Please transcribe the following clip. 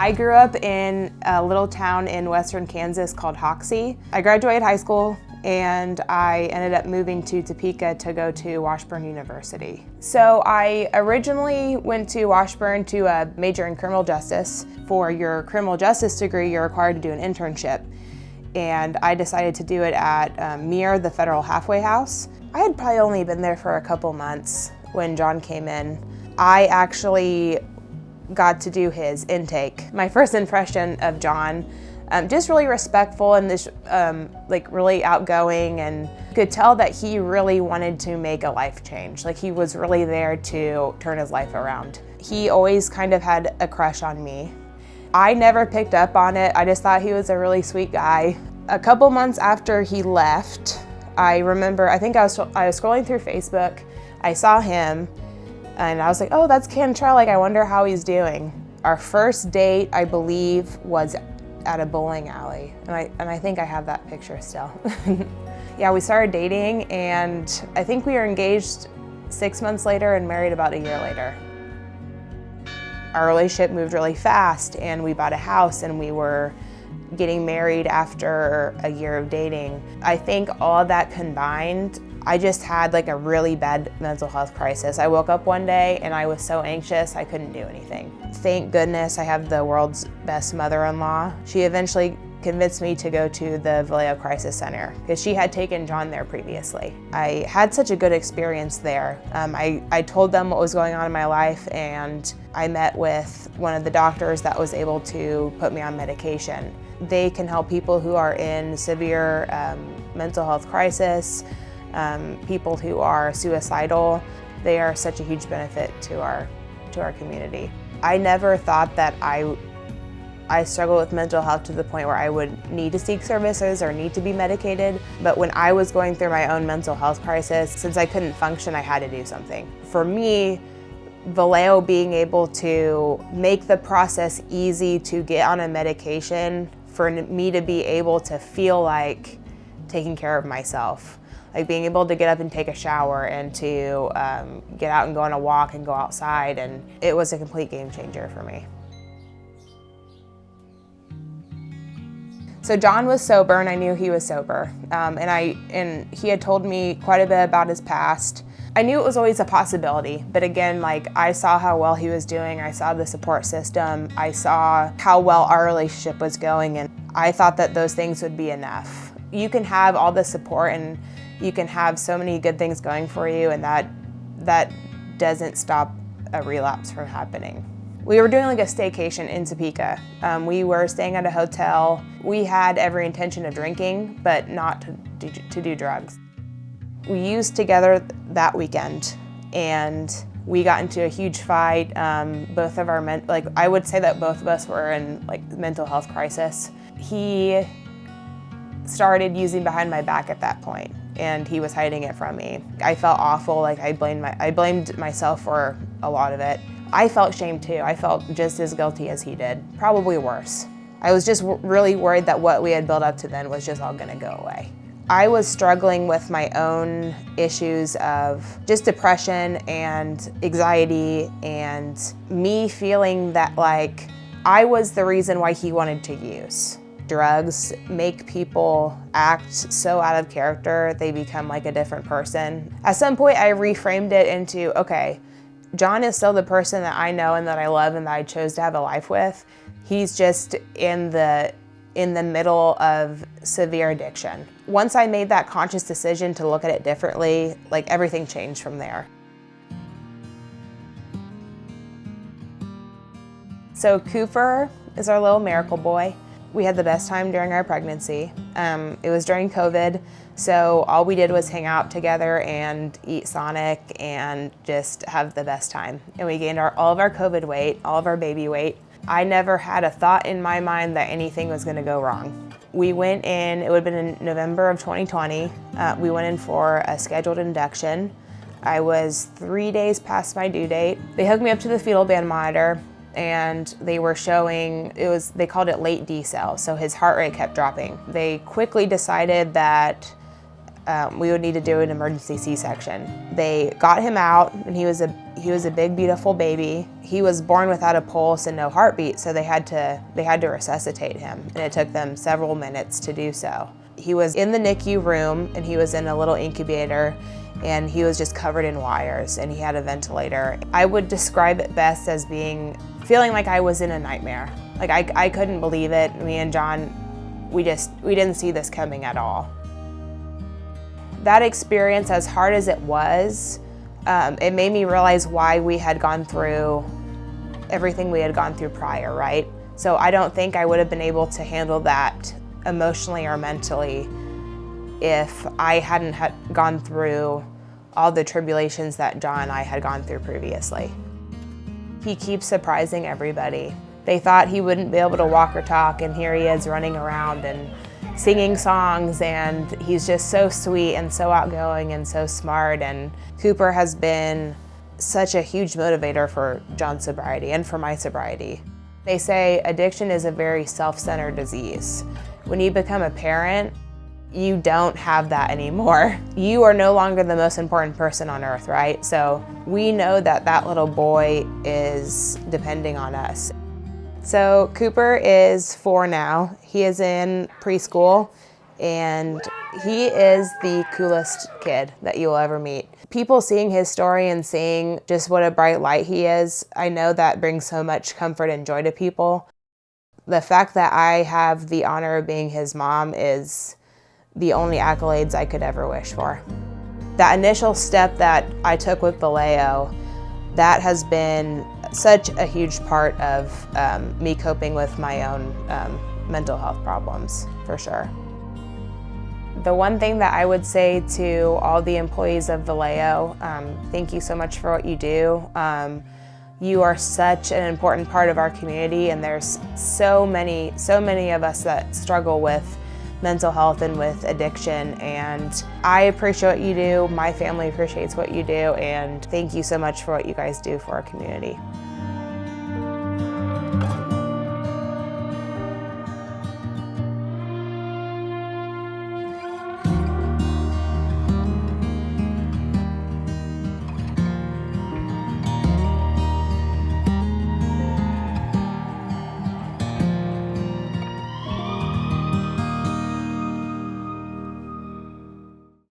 I grew up in a little town in western Kansas called Hoxie. I graduated high school and I ended up moving to Topeka to go to Washburn University. So I originally went to Washburn to major in criminal justice. For your criminal justice degree, you're required to do an internship. And I decided to do it at MIR, the Federal Halfway House. I had probably only been there for a couple months when John came in. I actually got to do his intake. My first impression of John, just really respectful and this like really outgoing, and could tell that he really wanted to make a life change. Like he was really there to turn his life around. He always kind of had a crush on me. I never picked up on it. I just thought he was a really sweet guy. A couple months after he left, I remember, I think I was scrolling through Facebook, I saw him, and I was like, oh, that's Cantrell, like I wonder how he's doing. Our first date, I believe, was at a bowling alley, and I think I have that picture still. Yeah, we started dating, and I think we were engaged 6 months later and married about a year later. Our relationship moved really fast, and we bought a house, and we were getting married after a year of dating. I think all of that combined, I just had like a really bad mental health crisis. I woke up one day and I was so anxious I couldn't do anything. Thank goodness I have the world's best mother-in-law. She eventually convinced me to go to the Vallejo Crisis Center because she had taken John there previously. I had such a good experience there. I told them what was going on in my life, and I met with one of the doctors that was able to put me on medication. They can help people who are in severe mental health crisis, people who are suicidal. They are such a huge benefit to our community. I never thought that I struggled with mental health to the point where I would need to seek services or need to be medicated. But when I was going through my own mental health crisis, since I couldn't function, I had to do something. For me, Vallejo being able to make the process easy to get on a medication, for me to be able to feel like taking care of myself. Like being able to get up and take a shower and to get out and go on a walk and go outside, and it was a complete game changer for me. So John was sober, and I knew he was sober, and he had told me quite a bit about his past. I knew it was always a possibility, but again, like I saw how well he was doing, I saw the support system, I saw how well our relationship was going, and I thought that those things would be enough. You can have all the support and you can have so many good things going for you, and that doesn't stop a relapse from happening. We were doing like a staycation in Topeka. We were staying at a hotel. We had every intention of drinking, but not to do drugs. We used together that weekend, and we got into a huge fight. Both of our I would say that both of us were in like mental health crisis. He started using behind my back at that point, and he was hiding it from me. I felt awful. Like I blamed myself for a lot of it. I felt shame too. I felt just as guilty as he did, probably worse. I was just really worried that what we had built up to then was just all gonna go away. I was struggling with my own issues of just depression and anxiety, and me feeling that like I was the reason why he wanted to use. Drugs make people act so out of character, they become like a different person. At some point I reframed it into, okay, John is still the person that I know and that I love and that I chose to have a life with. He's just in the middle of severe addiction. Once I made that conscious decision to look at it differently, like everything changed from there. So Cooper is our little miracle boy. We had the best time during our pregnancy. It was during COVID, so all we did was hang out together and eat Sonic and just have the best time. And we gained all of our COVID weight, all of our baby weight. I never had a thought in my mind that anything was gonna go wrong. We went in, it would have been in November of 2020. We went in for a scheduled induction. I was 3 days past my due date. They hooked me up to the fetal band monitor, and they were showing, they called it late decel, so his heart rate kept dropping. They quickly decided that we would need to do an emergency C-section. They got him out, and he was a big, beautiful baby. He was born without a pulse and no heartbeat, so they had to resuscitate him, and it took them several minutes to do so. He was in the NICU room, and he was in a little incubator, and he was just covered in wires, and he had a ventilator. I would describe it best as feeling like I was in a nightmare. Like I couldn't believe it. Me and John, we didn't see this coming at all. That experience, as hard as it was, it made me realize why we had gone through everything we had gone through prior, right? So I don't think I would have been able to handle that emotionally or mentally if I hadn't gone through all the tribulations that John and I had gone through previously. He keeps surprising everybody. They thought he wouldn't be able to walk or talk, and here he is running around and singing songs, and he's just so sweet and so outgoing and so smart. And Cooper has been such a huge motivator for John's sobriety and for my sobriety. They say addiction is a very self-centered disease. When you become a parent, you don't have that anymore. You are no longer the most important person on earth, right? So we know that that little boy is depending on us. So Cooper is 4 now. He is in preschool, and he is the coolest kid that you will ever meet. People seeing his story and seeing just what a bright light he is, I know that brings so much comfort and joy to people. The fact that I have the honor of being his mom is the only accolades I could ever wish for. That initial step that I took with Vallejo, that has been such a huge part of me coping with my own mental health problems, for sure. The one thing that I would say to all the employees of Vallejo, thank you so much for what you do. You are such an important part of our community, and there's so many of us that struggle with mental health and with addiction, and I appreciate what you do. My family appreciates what you do, and thank you so much for what you guys do for our community.